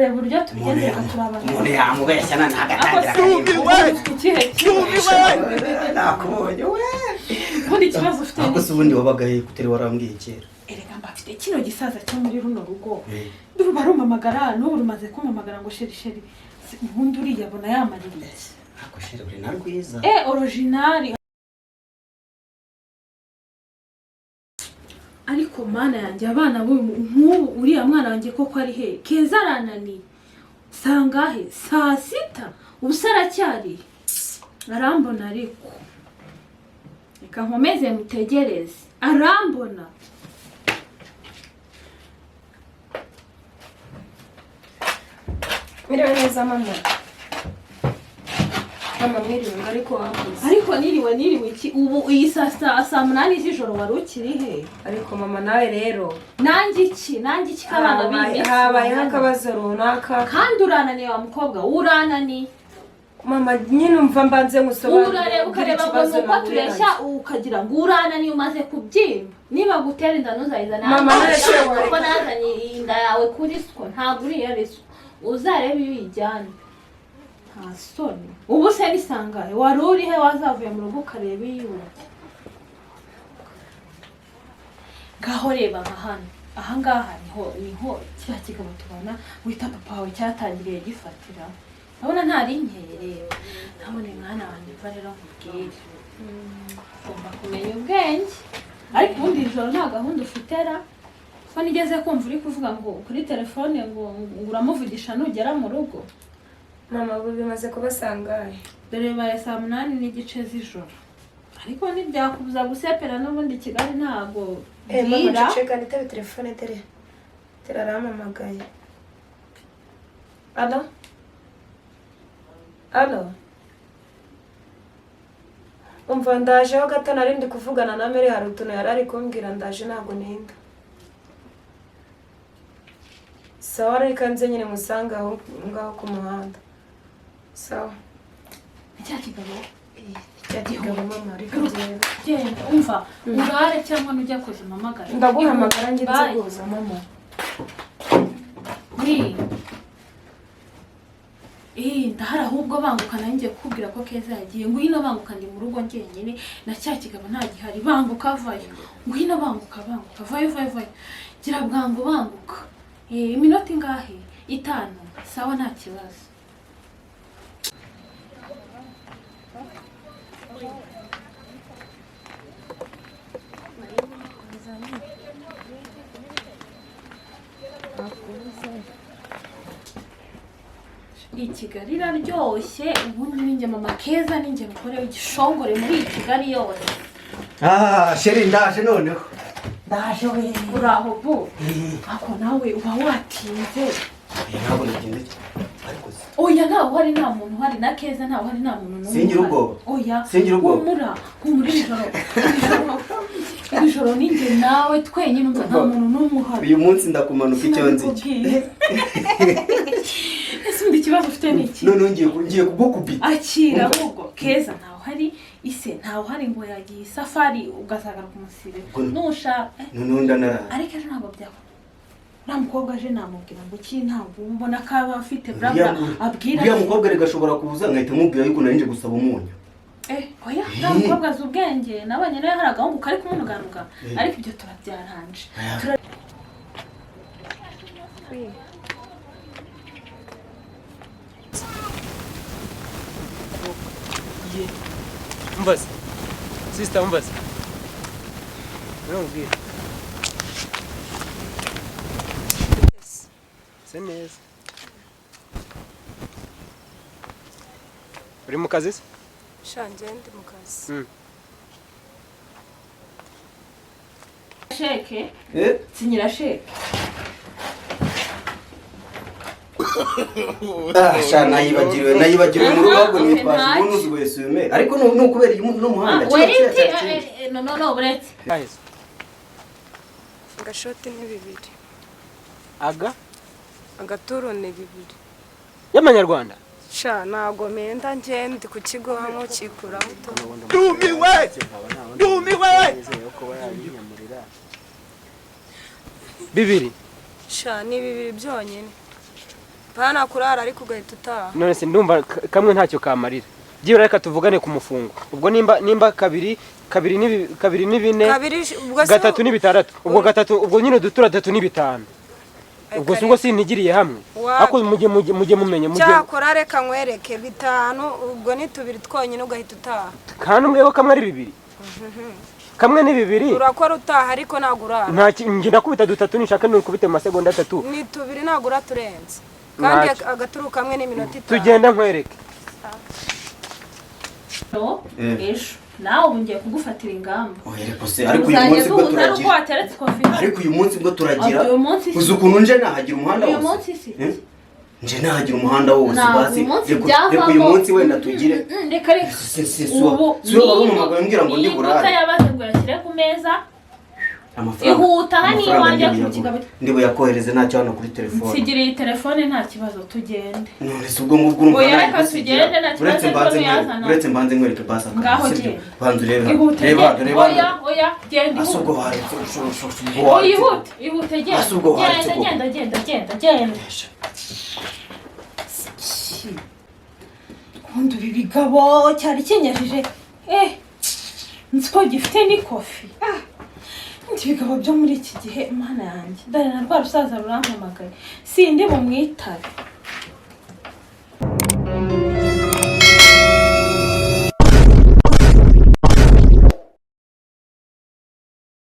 buryo tugende katurabana umuntu yamubeshyana ntagatangira nakubonye we ubundi ikibazo ufite ako se ubundi wabagaye kuteri warambwiye kera erega mbafite kino gisaza cyo muri runo rugo duruba rumamagara n'ubu rumaze kumamagara ngo sheri ubundi uriyabona yamaririye ako sheri uri na rwiza original ariko mana yanjye abana nk'ubu uriya mwana wanjye koko ari he keza aranani sangahe saa sita ubusaracyari arambona ariko reka nkomeze mutegereze arambona Miriwe neza mama mwiriwe ariko niriwe iki ubu iyi saa 8 z'ijoro wari ukiri he ariko mama nawe rero nanjye iki kabana bimeze habaye akabazo runaka kandi urananiye wa mukobwa uranani mama nyine umva mbanze ngusobanura urareba ukareba ngo nuko tureshya ukagira ngo urananiye umaze kubyimba niba gutera inda ntuzayizana mama narashobora ko nazanye inda yawe kuri sko ntabwo uriya reso uzarebe iyo uyijyana soni ubu se nisangaye wari uri he wazavuye mu rugo ukareba iyo ngaho reba nka hano ahangaha niho kiriya kigabo tubona wita papa wawe cyatangiriye gifatira urabona ntari nkere ntabone mwana wanjye mva rero nkubwire ugomba kumenya ubwenge ariko ubundi ijoro nta gahunda ufitera ko nigeze kumva uri kuvuga ngo kuri telefone ngo uramuvugisha nugera mu rugo mama ubu bimaze kubasangaye dore baye saa 8:30 z'ijoro ariko ntibyakubuza gusepera n'ubundi Kigali ntabwo mama ceceka nitabe telefone teraramamagaye alo umva ndajeho gato narindi kuvugana na Mary hari utuntu yari ari kumbwira ndaje ntabwo ninda sawa reka nze nyine musanga aho ngaho ku muhanda sawa icyakigabo mama ariko genda umva urare cyangwa nujya kuzimpamagara ndaguhamagara ngiye kuza mama ndahari ahubwo banguka nanjye kukubwira ko keza yagiye ngwino banguka ndi mu rugo njyenyine na cyakigabo nta gihari banguka vayo ngwino banguka vayo gira bwangu banguka iminota ingahe 5 sawa nta kibazo Kigali iraryoshye ubundi ninjye mama keza ninjye mukore w'igishongore muri Kigali yose sheri ndaje noneho ndaje we uraho bu ako nawe uba watinze ntabwo nigende ariko oya ntaho hari nta muntu hari na keza ntaho hari nta muntu n'umwe singira ubwoba oya singira ubwoba humura ijoro ninjye nawe twenyine umva nta muntu n'umwe uhari uyu munsi ndakumanuka icyo nzi ese ikibazo ufite niki none ngiye kugukubita akira ahubwo keza ntaho hari ise ntaho hari ngo yagiye safari ugasagara ku musire nushaka none ndanara ariko ejo ntabwo byakora mukobwa aje namubwira ngo iki ntabwo mbona ko aba afite brabra abwira uriya mukobwa rega ashobora kuza nkahita mubwira yuko narinje gusaba umunyu oya nta mukobwa azi ubwenge nabanye nawe hari agahungu kari kumunuganuga ariko ibyo turabyaranje Umbaze sister umbaze urambwira se neza uri mu kazi se shanje ndi mu kazi sheke sinyira sheke nayibagiriwe mu rugo ahubwo nitwaje umuntu uzi wese wemera ariko nukubera n'umuhanda no buretse agashoti ni 2 agaturo ni 2 y'amanyarwanda sha nago menda ngende ku kigo hamwe ukikuraho dumiwe 2 sha ni 2 byonyine Bana kurara ariko ugahita utaha. none se ndumva kamwe ntacyo kamarira byibura reka tuvugane ku mufungo ubwo nimba kabiri n'ibine gatatu n'ibitandatu ubwo gatatu ubwo nyine dutura 3 n'ibitanu ubwo singo sinigiriye hamwe ako mujye mumenye cyakora reka nkwereke 5 ubwo ni 2 twonyine ugahita utaha kandi umweho kamwe ari 2 kamwe ni 2 urakora utaha ariko nagurara nge ndakubita 3 nishaka n'ukubite mu masegonda 3 ni 2 nagura turenze kandi agaturu kamwe ni minota 5 tugenda nkwereke ejo nawe ubu ngiye kugufatira ingamba ariko se ariko uyu munsi bwo turagira ariko uyu munsi bwo turagira uzi ukuntu nje nahagira umuhanda wose uyu munsi si nje nahagira umuhanda wose basi reka uyu munsi wenda tugire reka ubu wari umugabo mbwira ngo ndi burare ibuta yabaze ngo yashyire ku meza ihuta hano iwanjye ku kigabiro ndi buyakohereze ntacyo hano kuri telefone nsigire iyi telefone nta kibazo tugende none se ubwo ngubwo urumva oya reka tugende nta kibazo uretse mbanze nkwereke basi ngaho genda banza urebe reba oya genda asubwo haretse ihute genda kundi ibi bigabo cyari kinyajije nzi ko gifite n'ikofi ibigabo byo muri iki gihe imana yanjye dore na rwa rusaza rurampamagaye sindi bumwitabe